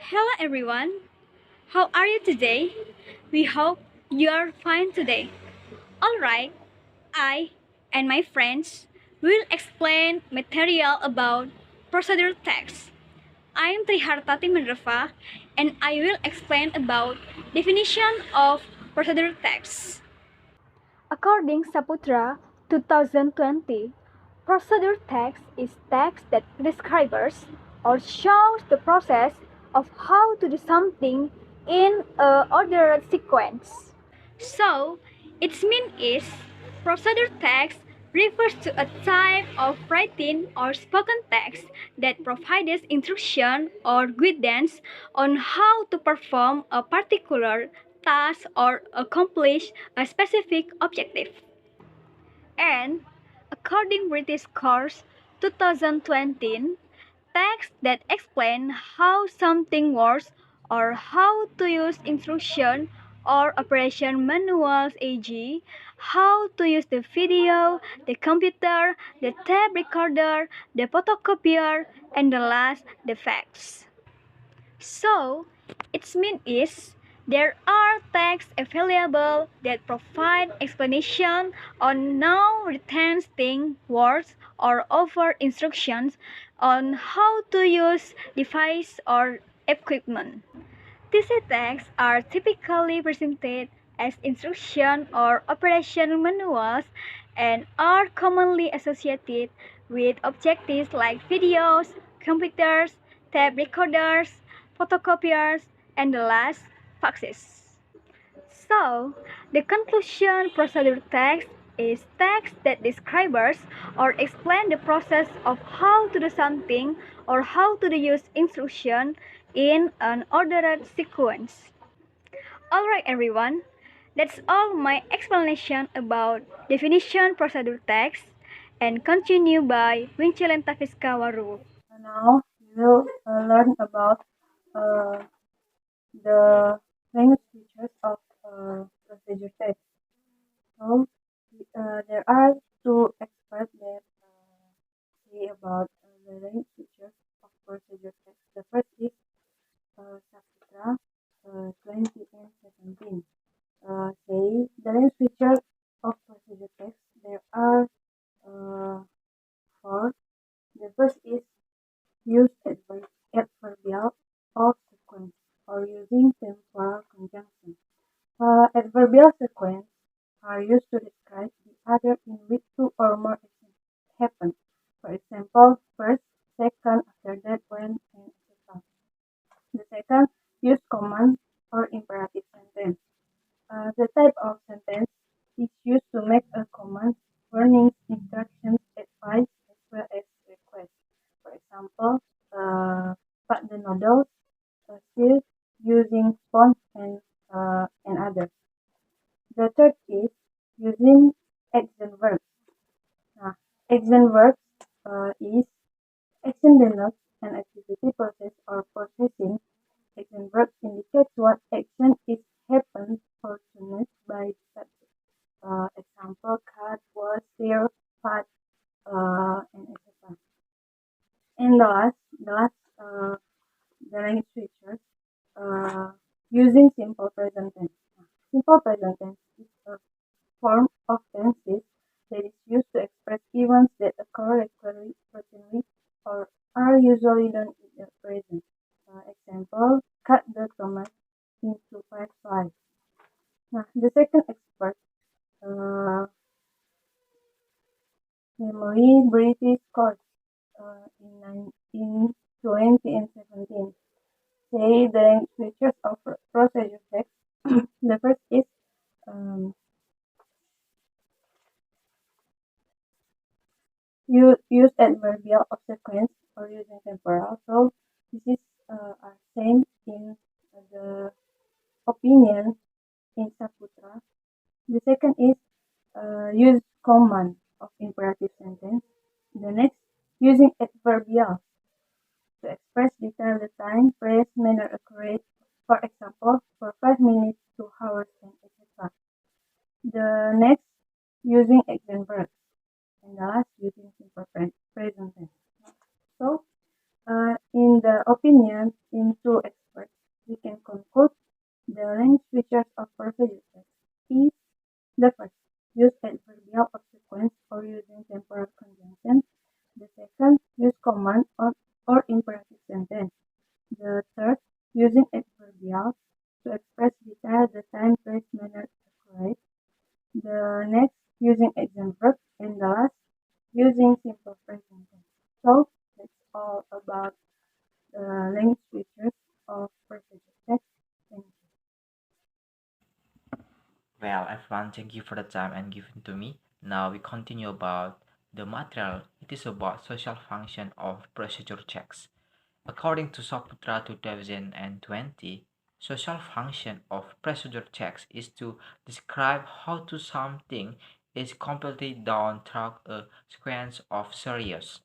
Hello everyone, how are you today? We hope you are fine today. Alright, I and my friends will explain material about procedure text. I am Trihartati Menreva and I will explain about definition of procedure text. According Saputra 2020, procedure text is text that describes or shows the process of how to do something in a ordered sequence. So, its mean is procedure text refers to a type of written or spoken text that provides instruction or guidance on how to perform a particular task or accomplish a specific objective. And according British Course 2020, texts that explain how something works or how to use instruction or operation manuals, e.g., how to use the video, the computer, the tape recorder, the photocopier, and the last, the facts. So, its mean is there are texts available that provide explanation on now written thing, words, or offer instructions on how to use device or equipment. These texts are typically presented as instruction or operation manuals and are commonly associated with objectives like videos, computers, tape recorders, photocopiers, and the last, faxes. So, the conclusion procedure text is text that describes or explains the process of how to do something or how to use instruction in an ordered sequence. Alright everyone, that's all my explanation about definition procedure text and continue by Wincelen Tafiska Waru. Now we will learn about uh, the language features of procedure text. So there are two experts that say about the language features of procedure text. The first is Saputra 2017. Say the language feature of procedure text. There are uh, four. The first is use adverbial of sequence or using temporal conjunction. Adverbial sequence are used to describe the order in which two or more actions happen. For example, first, second, after that, when, and etc. The second, use command or imperative sentence. The type of sentence is used to make a command, warnings, instructions, advice, as well as requests. For example, pack the noodles, still using sponge and others. The third is using action verbs. Nah, action verbs is action denotes an activity process or processing. Action verbs indicates what action is happened or done by the subject. Example, cut, was, steer, pat, and etc. And the language features using simple present tense. Simple present tense is a form of tenses that is used to express events that occur regularly, routinely, or are usually done in the present. Example, cut the tomato into 5 slices. Now, the second expert, namely British courts in 2017, say the features of procedure text. The first is use adverbial of sequence or using temporal. So this is same in the opinion in Saputra. The second is use command of imperative sentence. The next, using adverbial to express detail the time, place, manner occurred. For example, for 5 minutes, 2 hours, and etc. The next, using action verbs. And the last, using simple present tense. So, in the opinion in two experts, we can conclude the language features of procedure text is the first, use adverbial of sequence or using temporal conjunction. The second, use command or imperative sentence. The third, using adverbials to express detail, the time, place, manner, accurate. The next, using exam verb. And the last, using simple present tense. So that's all about the language features of procedure text. Thank you. Well, everyone, thank you for the time and given to me. Now we continue about the material. It is about social function of procedure checks. According to Saputra 2020, social function of procedure checks is to describe how to something is completely done through a sequence of series.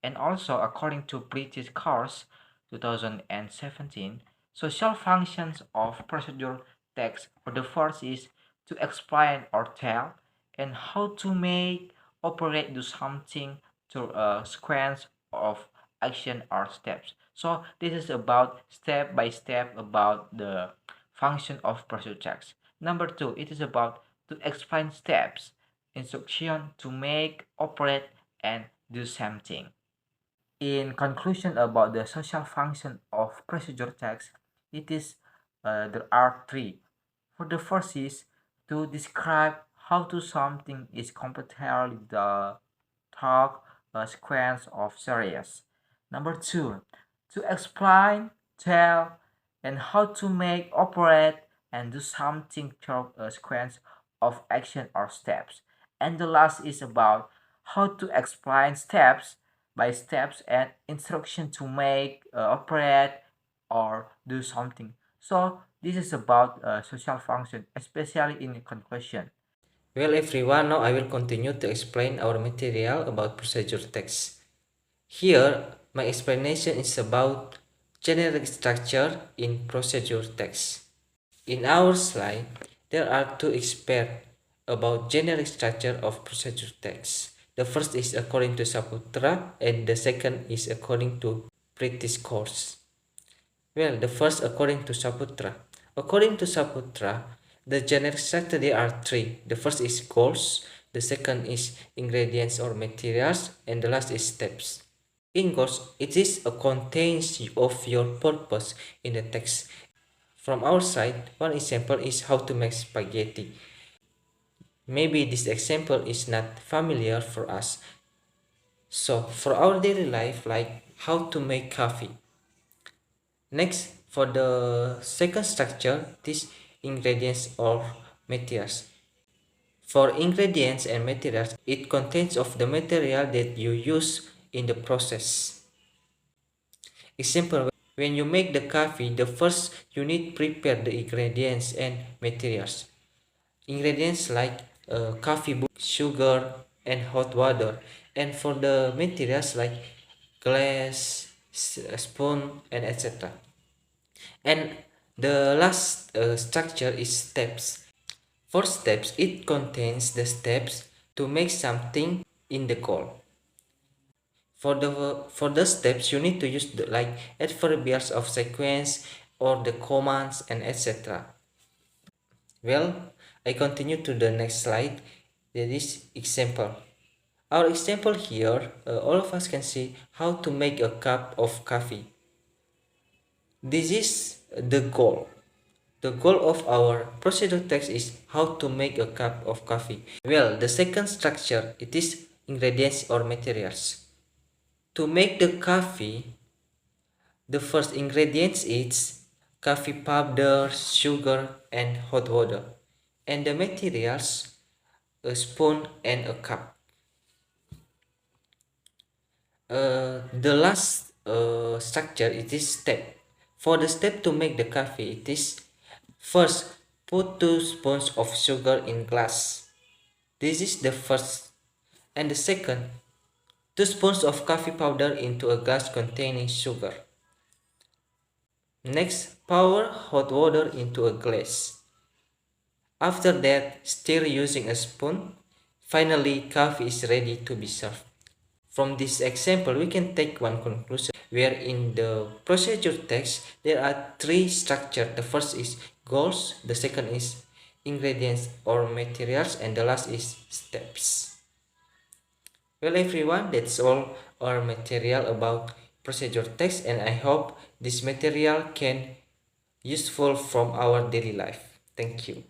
And also, according to British Course 2017, social functions of procedure text for the first is to explain or tell and how to make operate do something through a sequence of action or steps. So this is about step by step about the function of procedure text. Number two, it is about to explain steps, instruction to make, operate, and do something. In conclusion about the social function of procedure text, it is there are three. For the first is to describe how to something is completely the talk sequence of series. Number two, to explain, tell, and how to make, operate, and do something through a sequence of action or steps. And the last is about how to explain steps by steps and instruction to make, operate, or do something. So this is about social function, especially in conclusion. Well everyone, now I will continue to explain our material about procedure text. Here, my explanation is about generic structure in procedure text. In our slide, there are two experts about generic structure of procedure text. The first is according to Saputra and the second is according to British Course. Well, the first according to Saputra. According to Saputra, the generic structure there are three. The first is goals, the second is ingredients or materials, and the last is steps. In goals, it is a contains of your purpose in the text. From our side, one example is how to make spaghetti. Maybe this example is not familiar for us. So for our daily life, like how to make coffee. Next, for the second structure, this ingredients or materials. For ingredients and materials, it contains of the material that you use in the process. Example, when you make the coffee, the first you need prepare the ingredients and materials. Ingredients like coffee bean, sugar, and hot water. And for the materials like glass, spoon, and etc. And the last structure is steps. For steps, it contains the steps to make something in the goal. For the steps, you need to use the like adverbials of sequence or the commands and etc. Well, I continue to the next slide. That is example. Our example here, all of us can see how to make a cup of coffee. This is the goal. The goal of our procedure text is how to make a cup of coffee. Well, the second structure, it is ingredients or materials. To make the coffee, the first ingredients is coffee powder, sugar, and hot water. And the materials, a spoon and a cup. The last structure, it is step. For the step to make the coffee, it is first put 2 spoons of sugar in glass. This is the first. And the second, 2 spoons of coffee powder into a glass containing sugar. Next, pour hot water into a glass. After that, stir using a spoon. Finally, coffee is ready to be served. From this example, we can take one conclusion where in the procedure text there are three structures. The first is goals, the second is ingredients or materials, and the last is steps. Well everyone, that's all our material about procedure text, and I hope this material can useful from our daily life. Thank you.